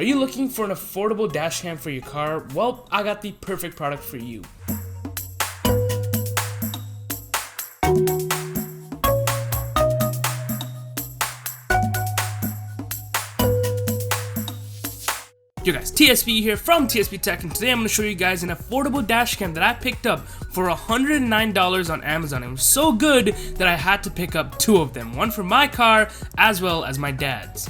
Are you looking for an affordable dash cam for your car? Well, I got the perfect product for you. Yo guys, TSP here from TSP Tech, and today I'm going to show you guys an affordable dash cam that I picked up for $109 on Amazon. It was so good that I had to pick up two of them, one for my car as well as my dad's.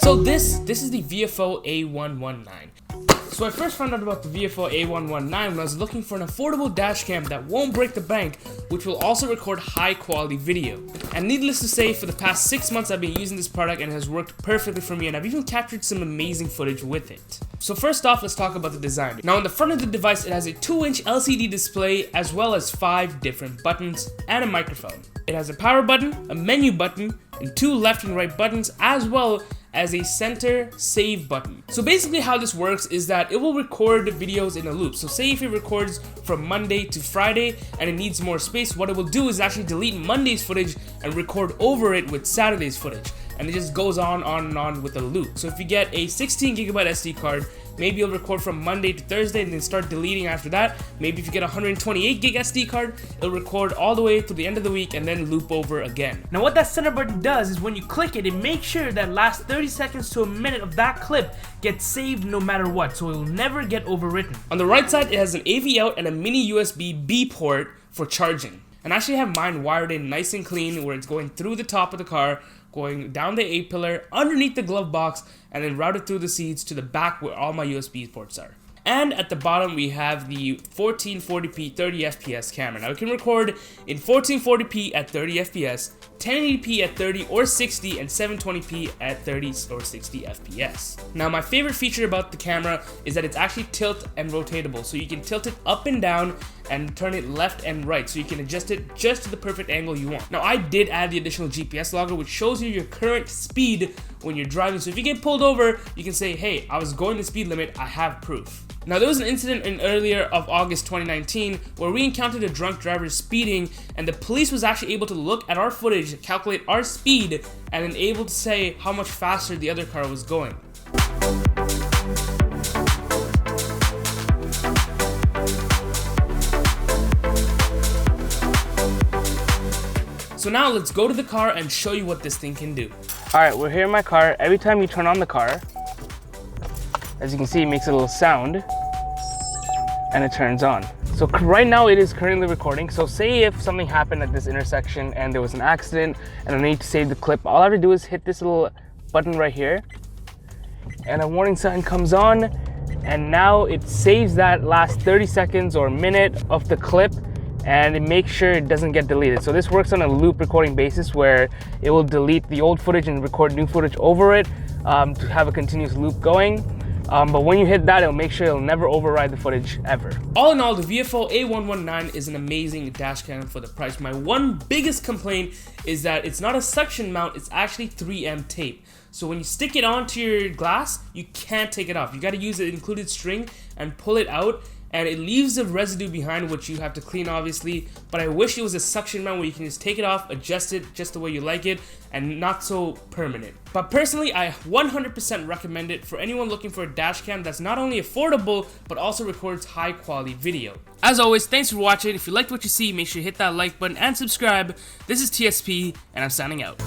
So this is the Viofo A119. So I first found out about the Viofo A119 when I was looking for an affordable dash cam that won't break the bank, which will also record high quality video. And needless to say, for the past 6 months I've been using this product and it has worked perfectly for me, and I've even captured some amazing footage with it. So first off, let's talk about the design. Now on the front of the device, it has a 2-inch LCD display as well as 5 different buttons and a microphone. It has a power button, a menu button, and 2 left and right buttons, as well as a center save button. So basically how this works is that it will record videos in a loop. So say if it records from Monday to Friday and it needs more space, what it will do is actually delete Monday's footage and record over it with Saturday's footage. And it just goes on and on with a loop. So if you get a 16GB SD card, maybe you'll record from Monday to Thursday and then start deleting after that. Maybe if you get a 128GB SD card, it'll record all the way to the end of the week and then loop over again. Now what that center button does is when you click it, it makes sure that last 30 seconds to a minute of that clip gets saved no matter what, so it will never get overwritten. On the right side, it has an AV out and a mini USB-B port for charging. And I actually have mine wired in nice and clean, where it's going through the top of the car, going down the A-pillar, underneath the glove box, and then routed through the seats to the back where all my USB ports are. And at the bottom we have the 1440p 30fps camera. Now it can record in 1440p at 30fps, 1080p at 30 or 60, and 720p at 30 or 60 fps. Now my favorite feature about the camera is that it's actually tilt and rotatable, so you can tilt it up and down and turn it left and right, so you can adjust it just to the perfect angle you want. Now I did add the additional GPS logger, which shows you your current speed when you're driving, so if you get pulled over, you can say, hey, I was going the speed limit, I have proof. Now there was an incident in earlier of August 2019 where we encountered a drunk driver speeding, and the police was actually able to look at our footage, calculate our speed, and then able to say how much faster the other car was going. So now let's go to the car and show you what this thing can do. Alright, we're here in my car. Every time you turn on the car, as you can see, it makes a little sound and it turns on. So right now it is currently recording. So say if something happened at this intersection and there was an accident and I need to save the clip, all I have to do is hit this little button right here and a warning sign comes on, and now it saves that last 30 seconds or minute of the clip, and it makes sure it doesn't get deleted. So this works on a loop recording basis where it will delete the old footage and record new footage over it to have a continuous loop going. But when you hit that, it'll make sure it'll never override the footage ever. All in all, the Viofo A119 is an amazing dash cam for the price. My one biggest complaint is that it's not a suction mount, it's actually 3M tape. So when you stick it onto your glass, you can't take it off. You gotta use the included string and pull it out, and it leaves a residue behind which you have to clean obviously, but I wish it was a suction mount where you can just take it off, adjust it just the way you like it, and not so permanent. But personally, I 100% recommend it for anyone looking for a dash cam that's not only affordable, but also records high quality video. As always, thanks for watching. If you liked what you see, make sure you hit that like button and subscribe. This is TSP, and I'm signing out.